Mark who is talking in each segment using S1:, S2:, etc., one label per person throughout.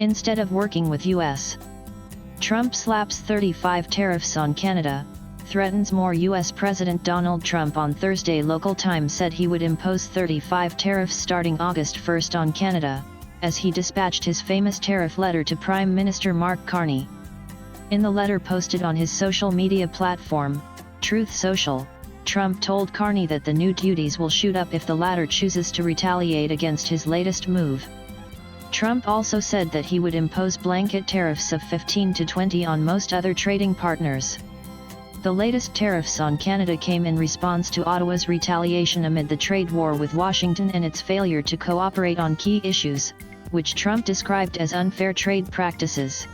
S1: instead of working with U.S. Trump slaps 35 tariffs on Canada, threatens more. U.S. President Donald Trump on Thursday local time said he would impose 35 tariffs starting August 1 on Canada, as he dispatched his famous tariff letter to Prime Minister Mark Carney. In the letter posted on his social media platform, Truth Social, Trump told Carney that the new duties will shoot up if the latter chooses to retaliate against his latest move. Trump also said that he would impose blanket tariffs of 15 to 20 on most other trading partners. The latest tariffs on Canada came in response to Ottawa's retaliation amid the trade war with Washington and its failure to cooperate on key issues, which Trump described as unfair trade practices.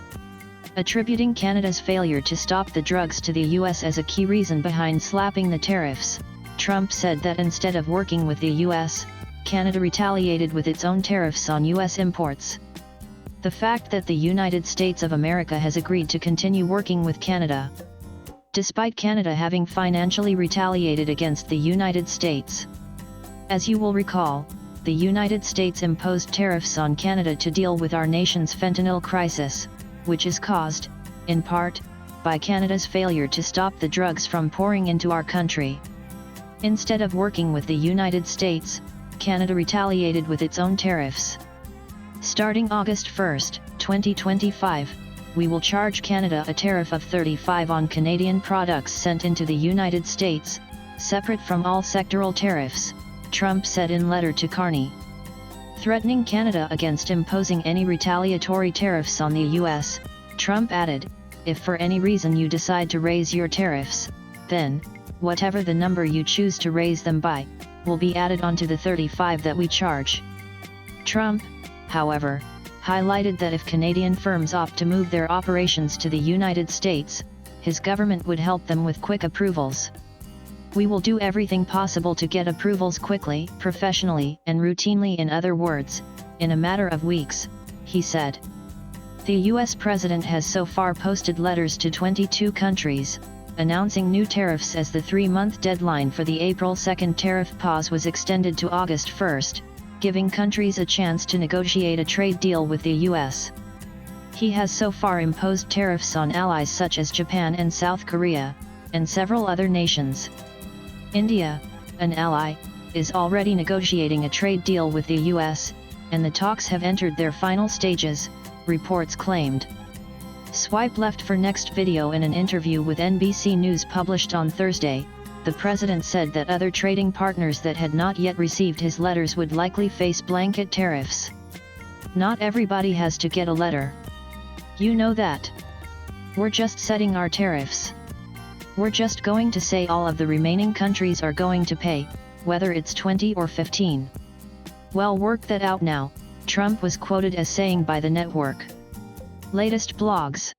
S1: Attributing Canada's failure to stop the drugs to the U.S. as a key reason behind slapping the tariffs, Trump said that instead of working with the U.S., Canada retaliated with its own tariffs on U.S. imports. The fact that the United States of America has agreed to continue working with Canada, despite Canada having financially retaliated against the United States. As you will recall, the United States imposed tariffs on Canada to deal with our nation's fentanyl crisis, which is caused, in part, by Canada's failure to stop the drugs from pouring into our country. Instead of working with the United States, Canada retaliated with its own tariffs. Starting August 1, 2025, we will charge Canada a tariff of 35 on Canadian products sent into the United States, separate from all sectoral tariffs, Trump said in letter to Carney. Threatening Canada against imposing any retaliatory tariffs on the U.S., Trump added, "If for any reason you decide to raise your tariffs, then, whatever the number you choose to raise them by, will be added onto the 35 that we charge." Trump, however, highlighted that if Canadian firms opt to move their operations to the United States, his government would help them with quick approvals. "We will do everything possible to get approvals quickly, professionally, and routinely, in other words, in a matter of weeks," he said. The U.S. president has so far posted letters to 22 countries, announcing new tariffs as the 3-month deadline for the April 2 tariff pause was extended to August 1, giving countries a chance to negotiate a trade deal with the U.S. He has so far imposed tariffs on allies such as Japan and South Korea, and several other nations. India, an ally, is already negotiating a trade deal with the U.S., and the talks have entered their final stages, reports claimed. Swipe left for next video. In an interview with NBC News published on Thursday, the president said that other trading partners that had not yet received his letters would likely face blanket tariffs. "Not everybody has to get a letter. You know that. We're just setting our tariffs. We're just going to say all of the remaining countries are going to pay, whether it's 20 or 15. Well, work that out now," Trump was quoted as saying by the network. Latest blogs.